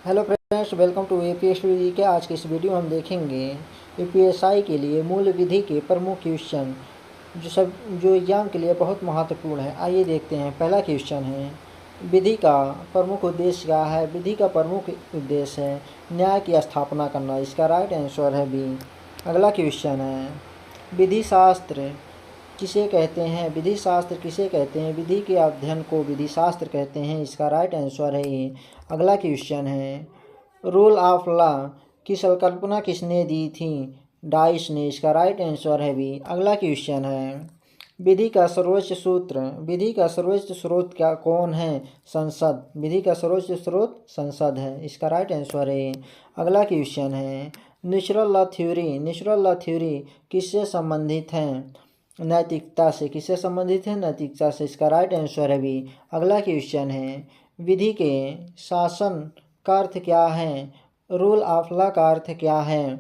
Hello friends, welcome to APSC के। आज की इस वीडियो में हम देखेंगे यूपीएसआई के लिए मूल विधि के प्रमुख क्वेश्चन जो एग्जाम के लिए बहुत महत्वपूर्ण है। आइए देखते हैं। पहला क्वेश्चन है, विधि का प्रमुख उद्देश्य क्या है। विधि का प्रमुख उद्देश्य है न्याय की स्थापना करना। इसका राइट आंसर है बी। अगला क्वेश्चन है, विधि शास्त्र किसे कहते हैं। विधि शास्त्र किसे कहते हैं। विधि के अध्ययन को विधि शास्त्र कहते हैं। इसका राइट आंसर है ए। अगला क्वेश्चन है, रूल ऑफ लॉ की संकल्पना किसने दी थी। डाइस ने। इसका राइट आंसर है बी। अगला क्वेश्चन है, विधि का सर्वोच्च सूत्र। विधि का सर्वोच्च स्रोत क्या कौन है। संसद। विधि का सर्वोच्च स्रोत संसद है। इसका राइट आंसर है। अगला क्वेश्चन है, natural law theory. Natural law theory किससे संबंधित है। नैतिकता से। किससे संबंधित है। नैतिकता से। इसका राइट आंसर है बी। अगला क्वेश्चन है, विधि के शासन का अर्थ क्या है। रूल ऑफ लॉ का अर्थ क्या है।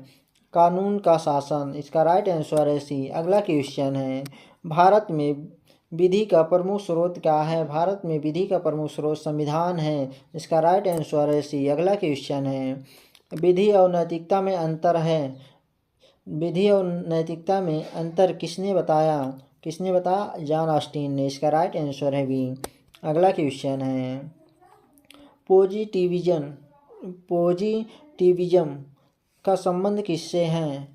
कानून का शासन। इसका राइट आंसर है सी। अगला क्वेश्चन है, भारत में विधि का प्रमुख स्रोत क्या है। भारत में विधि का प्रमुख स्रोत संविधान है। इसका राइट आंसर है सी। अगला क्वेश्चन है, विधि और नैतिकता में अंतर है। विधि और नैतिकता में अंतर किसने बताया। किसने बताया। जॉन ऑस्टिन ने। इसका राइट आंसर है बी। अगला क्वेश्चन है, पॉजिटिविज्म का संबंध किससे है।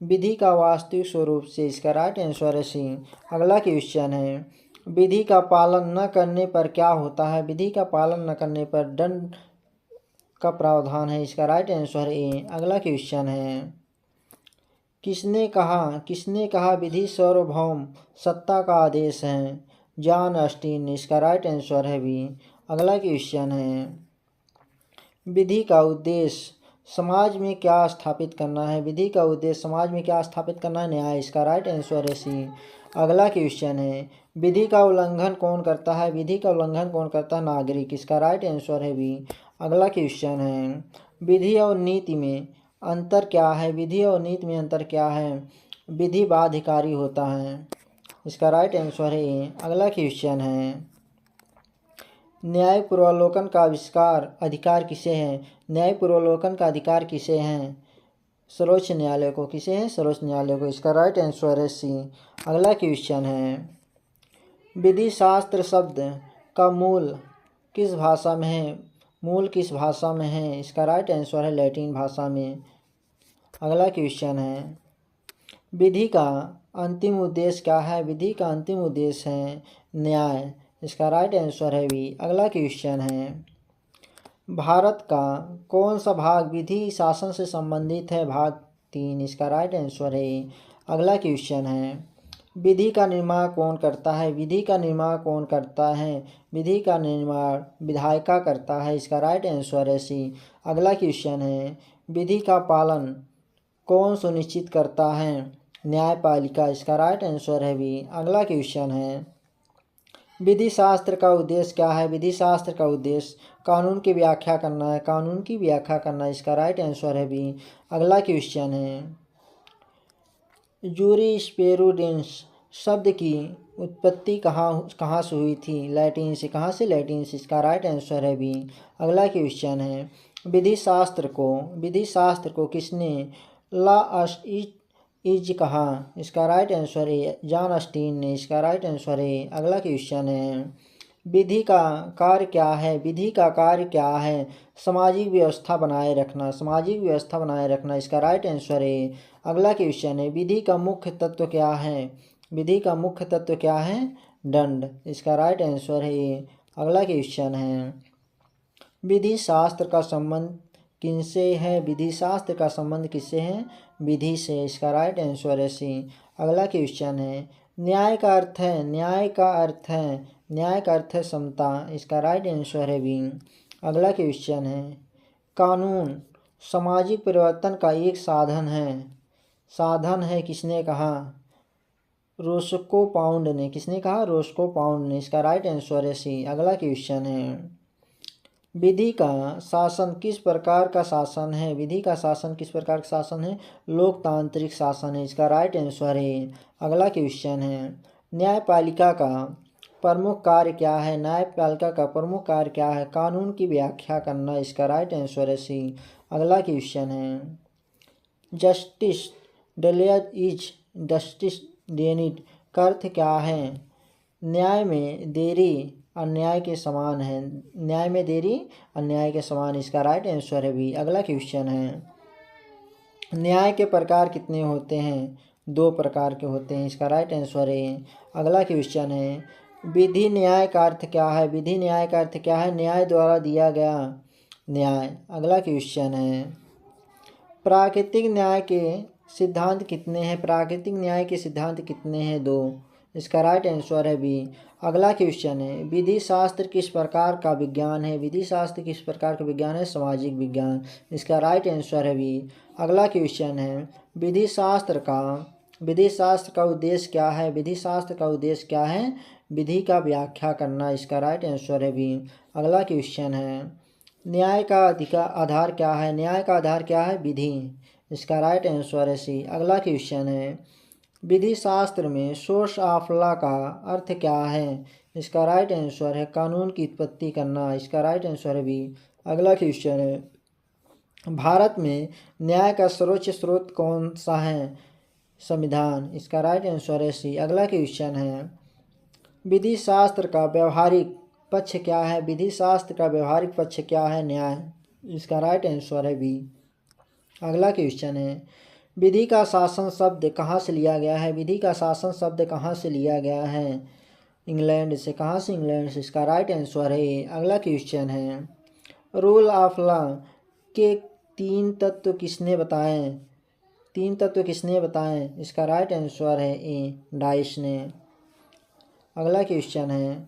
विधि का वास्तविक स्वरूप से। इसका राइट आंसर है सी। अगला क्वेश्चन है, विधि का पालन न करने पर क्या होता है। विधि का पालन न करने पर दंड का प्रावधान है। इसका राइट आंसर ए। अगला क्वेश्चन है, किसने कहा विधि सार्वभौम सत्ता का आदेश है। जॉन ऑस्टिन ने। इसका राइट आंसर है बी। अगला क्वेश्चन है, विधि का उद्देश्य समाज में क्या स्थापित करना है। विधि का उद्देश्य समाज में क्या स्थापित करना है। न्याय। इसका राइट आंसर है सी। अगला क्वेश्चन है, विधि का उल्लंघन कौन करता है। विधि का उल्लंघन कौन करता है। नागरिक। इसका राइट आंसर है बी। अगला क्वेश्चन है, विधि और नीति में अंतर क्या है। विधि और नीति में अंतर क्या है। विधि बाध्यकारी होता है। इसका राइट आंसर है ए। अगला क्वेश्चन है, न्याय पूर्वावलोकन का अधिकार किसे है। न्याय पूर्वावलोकन का अधिकार किसे है। सर्वोच्च न्यायालय को। किसे है। सर्वोच्च न्यायालय को। इसका राइट आंसर है सी। अगला क्वेश्चन है, विधि शास्त्र शब्द का मूल किस भाषा में है। मूल किस भाषा में है। इसका राइट आंसर है लैटिन भाषा में। अगला क्वेश्चन है, विधि का अंतिम उद्देश्य क्या है। विधि का अंतिम उद्देश्य है न्याय। इसका राइट आंसर है बी। अगला क्वेश्चन है, भारत का कौन सा भाग विधि शासन से संबंधित है। भाग 3। इसका राइट आंसर है। अगला क्वेश्चन है, विधि का निर्माण कौन करता है। विधि का निर्माण कौन करता है। विधि का निर्माण विधायिका करता है। इसका राइट आंसर है सी। अगला क्वेश्चन है, विधि का पालन कौन सुनिश्चित करता है। न्यायपालिका। इसका राइट आंसर है बी। अगला क्वेश्चन है, विधि शास्त्र का उद्देश्य क्या है। विधि शास्त्र का उद्देश्य कानून की व्याख्या करना है। कानून की व्याख्या करना। इसका राइट आंसर है बी। अगला क्वेश्चन है, जूरिस्प्रूडेंस शब्द की उत्पत्ति कहाँ से हुई थी। लैटिन से। कहाँ से। लैटिन से। इसका राइट आंसर है बी। अगला क्वेश्चन है, विधि शास्त्र को किसने लॉ इज कहा। इसका राइट आंसर है जॉन ऑस्टिन ने। इसका राइट आंसर है। अगला क्वेश्चन है, विधि का कार्य क्या है। विधि का कार्य क्या है। सामाजिक व्यवस्था बनाए रखना। सामाजिक व्यवस्था बनाए रखना। इसका राइट आंसर है। अगला क्वेश्चन है, विधि का मुख्य तत्व क्या है। विधि का मुख्य तत्व क्या है। दंड। इसका राइट आंसर है। अगला क्वेश्चन है, विधि शास्त्र का संबंध किनसे है। विधि शास्त्र का संबंध किससे है। विधि से। इसका राइट आंसर है सी। अगला क्वेश्चन है, न्याय का अर्थ है समता। इसका राइट आंसर है बी। अगला क्वेश्चन है, कानून सामाजिक परिवर्तन का एक साधन है। किसने कहा। रोस्को पाउंड ने। किसने कहा। रोस्को पाउंड ने। इसका राइट आंसर है सी। अगला क्वेश्चन है, विधि का शासन किस प्रकार का शासन है। विधि का शासन किस प्रकार का शासन है। लोकतांत्रिक शासन है। इसका राइट आंसर है। अगला क्वेश्चन है, न्यायपालिका का प्रमुख कार्य क्या है? न्यायपालिका का प्रमुख कार्य क्या है? कानून की व्याख्या करना। इसका राइट आंसर है सी। अगला क्वेश्चन है, जस्टिस डिलेयड इज जस्टिस डेनिड का अर्थ क्या है? न्याय में देरी अन्याय के समान है। न्याय में देरी अन्याय के समान। इसका राइट आंसर है बी। अगला क्वेश्चन है, न्याय के प्रकार कितने होते हैं? 2 प्रकार के होते हैं। इसका राइट आंसर है। अगला क्वेश्चन है, विधि न्याय का अर्थ क्या है? विधि न्याय का अर्थ क्या है? न्याय द्वारा दिया गया न्याय। अगला क्वेश्चन है, प्राकृतिक न्याय के सिद्धांत कितने हैं? प्राकृतिक न्याय के सिद्धांत कितने हैं? 2। इसका राइट आंसर है बी। अगला क्वेश्चन है, विधि शास्त्र किस प्रकार का विज्ञान है? विधि शास्त्र किस प्रकार का विज्ञान है? सामाजिक विज्ञान। इसका राइट आंसर है बी। अगला क्वेश्चन है, विधि शास्त्र का उद्देश्य क्या है? विधि शास्त्र का उद्देश्य क्या है? विधि का व्याख्या करना। इसका राइट आंसर है बी। अगला क्वेश्चन है, न्याय का आधार क्या है? न्याय का आधार क्या है? विधि। इसका राइट आंसर है सी। अगला क्वेश्चन है, विधि शास्त्र में सोर्स ऑफ लॉ का अर्थ क्या है? इसका राइट आंसर है कानून की उत्पत्ति करना। इसका राइट आंसर है बी। अगला क्वेश्चन है, भारत में न्याय का सर्वोच्च स्रोत कौन सा है? संविधान। इसका राइट आंसर है सी। अगला क्वेश्चन है, विधि शास्त्र का व्यवहारिक पक्ष क्या है? विधि शास्त्र का व्यवहारिक पक्ष क्या है? न्याय। इसका राइट आंसर है बी। अगला क्वेश्चन है, विधि का शासन शब्द कहाँ से लिया गया है? विधि का शासन शब्द कहाँ से लिया गया है? इंग्लैंड से। कहाँ से? इंग्लैंड से। इसका राइट आंसर है। अगला क्वेश्चन है, रूल ऑफ लॉ के 3 तत्व किसने बताए? 3 तत्व किसने बताए? इसका राइट आंसर है ए, डाइस ने। अगला क्वेश्चन है,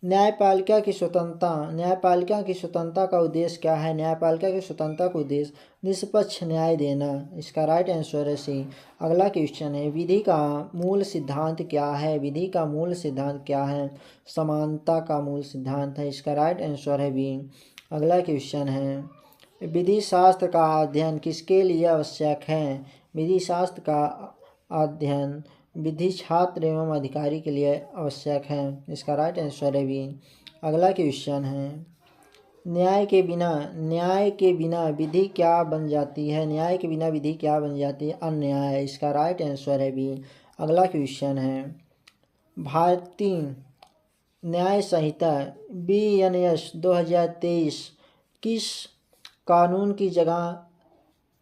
न्यायपालिका की स्वतंत्रता का उद्देश्य क्या है? न्यायपालिका की स्वतंत्रता का उद्देश्य निष्पक्ष न्याय देना। इसका राइट आंसर है सी। अगला क्वेश्चन है, विधि का मूल सिद्धांत क्या है? विधि का मूल सिद्धांत क्या है? समानता का मूल सिद्धांत है। इसका राइट आंसर है बी। अगला क्वेश्चन है, विधि शास्त्र का अध्ययन किसके लिए आवश्यक है? विधि शास्त्र का अध्ययन विधि छात्र एवं अधिकारी के लिए आवश्यक है। इसका राइट आंसर है बी। अगला क्वेश्चन है, न्याय के बिना विधि क्या बन जाती है? न्याय के बिना विधि क्या बन जाती है? अन्याय। इसका राइट आंसर है बी। अगला क्वेश्चन है, भारतीय न्याय संहिता BNS 2023 किस कानून की जगह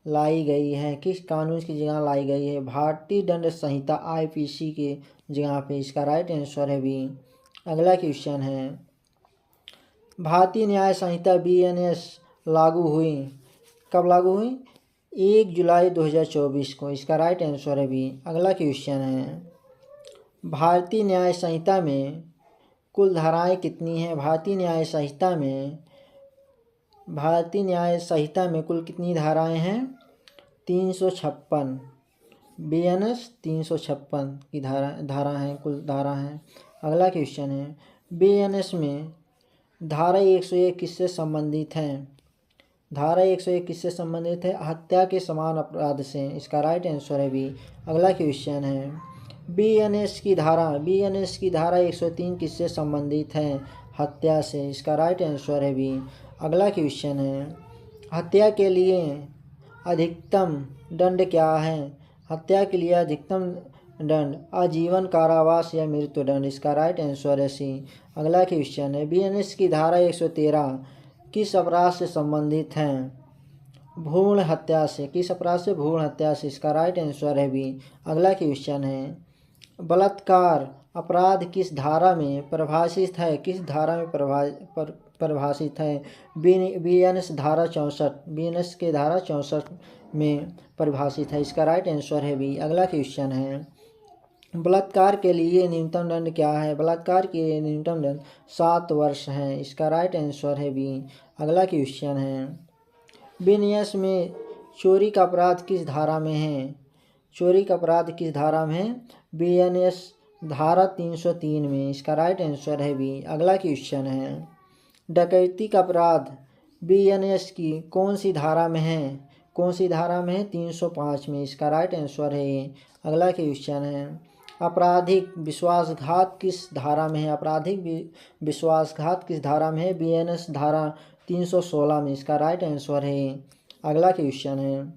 लाई गई है? किस कानून की जगह लाई गई है? भारतीय दंड संहिता IPC के जगह पे। इसका राइट आंसर है बी। अगला क्वेश्चन है, भारतीय न्याय संहिता BNS लागू हुई, कब लागू हुई? 1 जुलाई 2024 को। इसका राइट आंसर है बी। अगला क्वेश्चन है, भारतीय न्याय संहिता में कुल धाराएं कितनी हैं? भारतीय न्याय संहिता में कुल कितनी धाराएं हैं? 356। BNS 356 की धारा है, कुल धारा है। अगला क्वेश्चन है, BNS में धारा 101 किससे संबंधित है? धारा 101 किससे संबंधित है? हत्या के समान अपराध से। इसका राइट आंसर है बी। अगला क्वेश्चन है, BNS की धारा 103 किससे संबंधित है? हत्या से। इसका राइट आंसर है बी। अगला क्वेश्चन है, हत्या के लिए अधिकतम दंड क्या है? हत्या के लिए अधिकतम दंड आजीवन कारावास या मृत्युदंड। इसका राइट आंसर है सी। अगला क्वेश्चन है, BNS की धारा 113 किस अपराध से संबंधित है? भ्रूण हत्या से। किस अपराध से? भ्रूण हत्या से। इसका राइट आंसर है बी। अगला क्वेश्चन है, बलात्कार अपराध किस धारा में परिभाषित है? किस धारा में परिभाषित है? BNS धारा 64। BNS के धारा 64 में परिभाषित है। इसका राइट आंसर है बी। अगला क्वेश्चन है, बलात्कार के लिए न्यूनतम दंड क्या है? बलात्कार के लिए न्यूनतम दंड 7 वर्ष है। इसका राइट आंसर है बी। अगला क्वेश्चन है, BNS में चोरी का अपराध किस धारा में है? चोरी का अपराध किस धारा में है? BNS धारा 303 में। इसका राइट आंसर है बी। अगला क्वेश्चन है, डकैती का अपराध BNS की कौन सी धारा में है? कौन सी धारा में है? 305 में। इसका राइट आंसर है ए। अगला क्वेश्चन है, आपराधिक विश्वासघात किस धारा में है? आपराधिक विश्वासघात किस धारा में है? बीएनएस धारा 316 में। इसका राइट आंसर है। अगला क्वेश्चन है,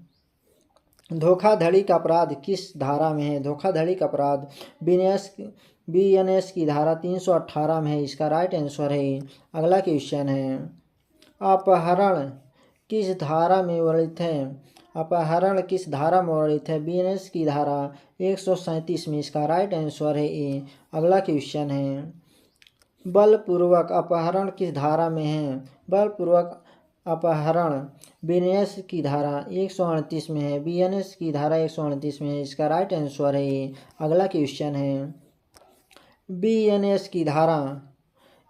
धोखाधड़ी का अपराध किस धारा में है? धोखाधड़ी का अपराध बीएनएस की धारा 318 में है। इसका राइट आंसर है। अगला क्वेश्चन है, अपहरण किस धारा में वर्णित है? अपहरण किस धारा में वर्णित है? बीएनएस की धारा 137 में। इसका राइट आंसर है ए। अगला क्वेश्चन है, बलपूर्वक अपहरण किस धारा में है? बलपूर्वक अपहरण बीएनएस की धारा 138 में है। बीएनएस की धारा 138 में है। इसका राइट आंसर है ए। अगला क्वेश्चन है, बीएनएस की धारा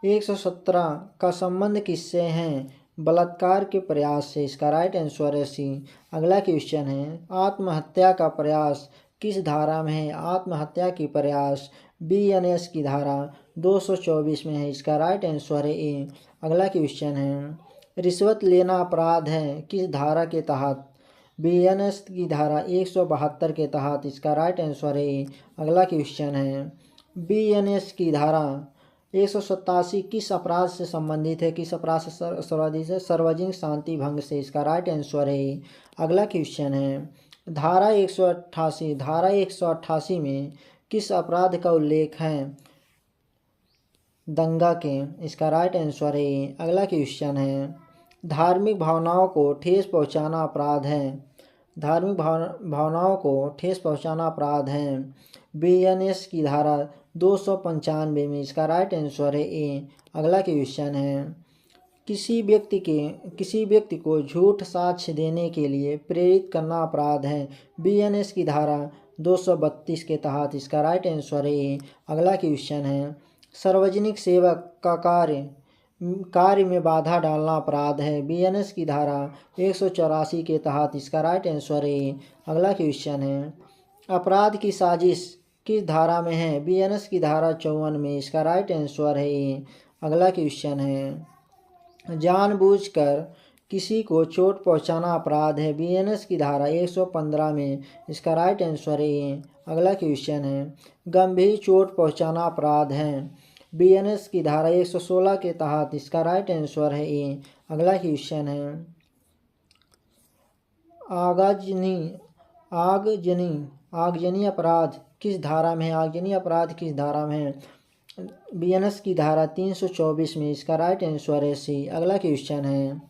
117 का संबंध किससे है? बलात्कार के प्रयास से। इसका राइट आंसर है सी। अगला क्वेश्चन है, आत्महत्या का प्रयास किस धारा में है? आत्महत्या की प्रयास बीएनएस की धारा 224 में है। इसका राइट आंसर है ए। अगला क्वेश्चन है, रिश्वत लेना अपराध है किस धारा के तहत? बीएनएस की धारा 172 के तहत। इसका राइट आंसर है ए। अगला क्वेश्चन है, बीएनएस की धारा 187 किस अपराध से संबंधित है? किस अपराध से संबंधित है? सार्वजनिक शांति भंग से। इसका राइट आंसर है। अगला क्वेश्चन है, धारा 188 में किस अपराध का उल्लेख है? दंगा के। इसका राइट आंसर है। अगला क्वेश्चन है, धार्मिक भावनाओं को ठेस पहुंचाना अपराध है। धार्मिक भावनाओं को ठेस पहुंचाना अपराध है बीएनएस की धारा 295 में। इसका राइट आंसर है ए। अगला क्वेश्चन है, किसी व्यक्ति को झूठ साक्ष्य देने के लिए प्रेरित करना अपराध है बीएनएस की धारा 232 के तहत। इसका राइट आंसर है ए। अगला क्वेश्चन है, सार्वजनिक सेवक का कार्य में बाधा डालना अपराध है बीएनएस की धारा 184 के तहत। इसका राइट आंसर है। अगला क्वेश्चन है, अपराध की साजिश किस धारा में है? बीएनएस की धारा 54 में। इसका राइट आंसर है ए। अगला क्वेश्चन है, जानबूझकर किसी को चोट पहुंचाना अपराध है बीएनएस की धारा 115 में। इसका राइट आंसर है ए। अगला क्वेश्चन है, गंभीर चोट पहुंचाना अपराध है बीएनएस की धारा 116 के तहत। इसका राइट आंसर है ए। अगला क्वेश्चन है, आगजनी अपराध किस धारा में है? आगजनी अपराध किस धारा में है? बीएनएस की धारा 324 में। इसका राइट आंसर है सी। अगला क्वेश्चन है,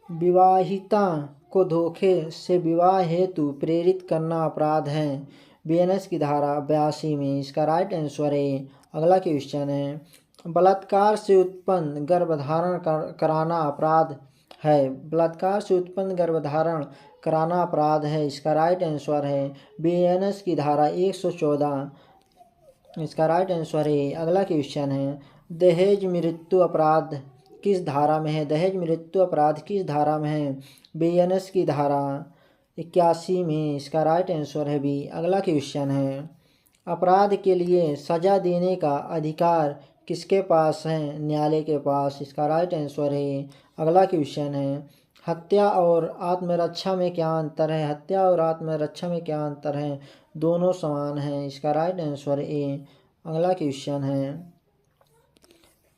विवाहिता को धोखे से विवाह हेतु प्रेरित करना अपराध है बीएनएस की धारा 82 में। इसका राइट आंसर है। अगला क्वेश्चन है, बलात्कार से उत्पन्न गर्भधारण कराना अपराध है। बलात्कार से उत्पन्न गर्भधारण कराना अपराध है। इसका राइट आंसर है बीएनएस की धारा 114। इसका राइट आंसर है। अगला क्वेश्चन है, दहेज मृत्यु अपराध किस धारा में है? दहेज मृत्यु अपराध किस धारा में है? बीएनएस की धारा 81 में। इसका राइट आंसर है बी। अगला क्वेश्चन है, अपराध के लिए सजा देने का अधिकार किसके पास है? न्यायालय के पास। इसका राइट आंसर है। अगला क्वेश्चन है, हत्या और आत्मरक्षा में क्या अंतर है? हत्या और आत्मरक्षा में क्या अंतर है? दोनों समान हैं। इसका राइट आंसर ए। अगला क्वेश्चन है,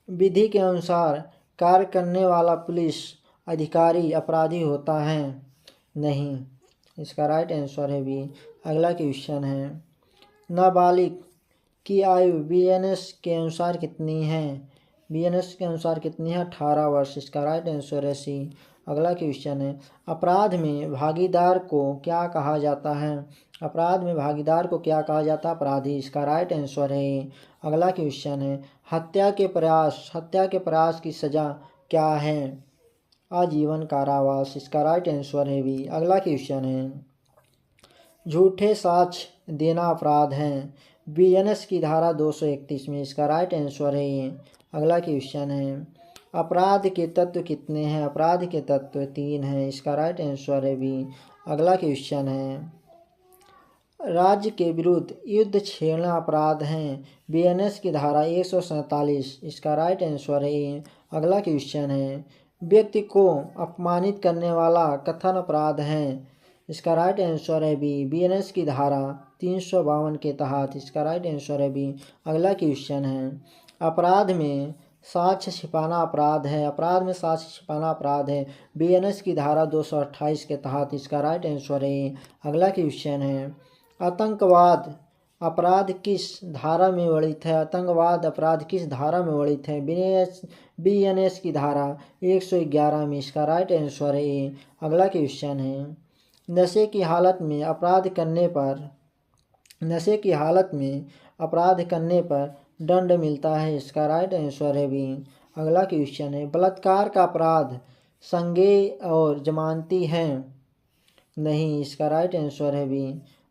विधि के अनुसार कार्य करने वाला पुलिस अधिकारी अपराधी होता है? नहीं। इसका राइट आंसर है बी। अगला क्वेश्चन है, नाबालिग की आयु बीएनएस के अनुसार कितनी है? बीएनएस के अनुसार कितनी है? 18 वर्ष। इसका राइट आंसर है सी। अगला क्वेश्चन है, अपराध में भागीदार को क्या कहा जाता है? अपराध में भागीदार को क्या कहा जाता है? अपराधी। इसका राइट आंसर है। अगला क्वेश्चन है, हत्या के प्रयास की सजा क्या है? आजीवन कारावास। इसका राइट आंसर है बी। अगला क्वेश्चन है, झूठे साक्ष्य देना अपराध है बीएनएस की धारा 231 में। इसका राइट आंसर है। अगला क्वेश्चन है, अपराध के तत्व कितने हैं? अपराध के तत्व 3 हैं। इसका राइट आंसर है बी। अगला क्वेश्चन है, राज्य के विरुद्ध युद्ध छेड़ना अपराध है बीएनएस की धारा 147। इसका राइट आंसर है। अगला क्वेश्चन है, व्यक्ति को अपमानित करने वाला कथन अपराध है इसका राइट आंसर है बी। बीएनएस की धारा 352 के तहत, इसका राइट आंसर है बी। अगला क्वेश्चन है, अपराध में साक्ष्य छिपाना अपराध है, अपराध में साक्ष्य छिपाना अपराध है बीएनएस की धारा 228 के तहत, इसका राइट आंसर है। अगला क्वेश्चन है, आतंकवाद अपराध किस धारा में वर्णित है, आतंकवाद अपराध किस धारा में वर्णित है बीएनएस की धारा 111 में, इसका राइट आंसर है ए। अगला क्वेश्चन है, नशे की हालत में अपराध करने पर, नशे की हालत में अपराध करने पर दंड मिलता है, इसका राइट आंसर है बी। अगला क्वेश्चन है, बलात्कार का अपराध संज्ञेय और जमानती है नहीं, इसका राइट आंसर है बी।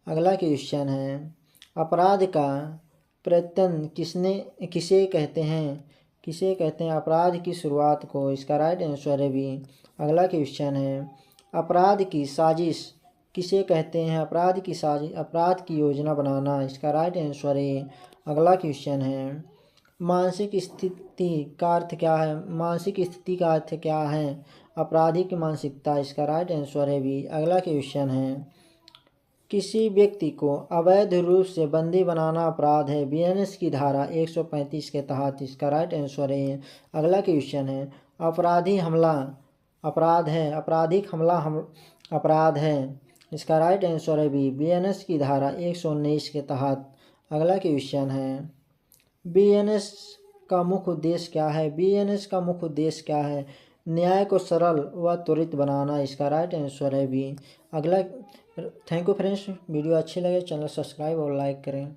अगला क्वेश्चन है, अपराध का प्रयत्न किसे कहते हैं, किसे कहते हैं अपराध की शुरुआत को, इसका राइट आंसर है बी। अगला क्वेश्चन है, अपराध की साजिश किसे कहते हैं, अपराध की साजिश अपराध की योजना बनाना, इसका राइट आंसर है। अगला क्वेश्चन है, मानसिक स्थिति का अर्थ क्या है, मानसिक स्थिति का अर्थ क्या है अपराधी की मानसिकता, इसका राइट आंसर है बी। अगला क्वेश्चन है, किसी व्यक्ति को अवैध रूप से बंदी बनाना अपराध है बीएनएस की धारा 135 के तहत, इसका राइट आंसर है। अगला क्वेश्चन है, अपराधी हमला अपराध है, आपराधिक हमला अपराध है, इसका राइट आंसर है बी। बीएनएस की धारा 119 के तहत। अगला क्वेश्चन है, बीएनएस का मुख्य उद्देश्य क्या है, बीएनएस का मुख्य उद्देश्य क्या है न्याय को सरल व त्वरित बनाना, इसका राइट आंसर है बी। अगला, थैंक यू फ्रेंड्स, वीडियो अच्छी लगे चैनल सब्सक्राइब और लाइक करें।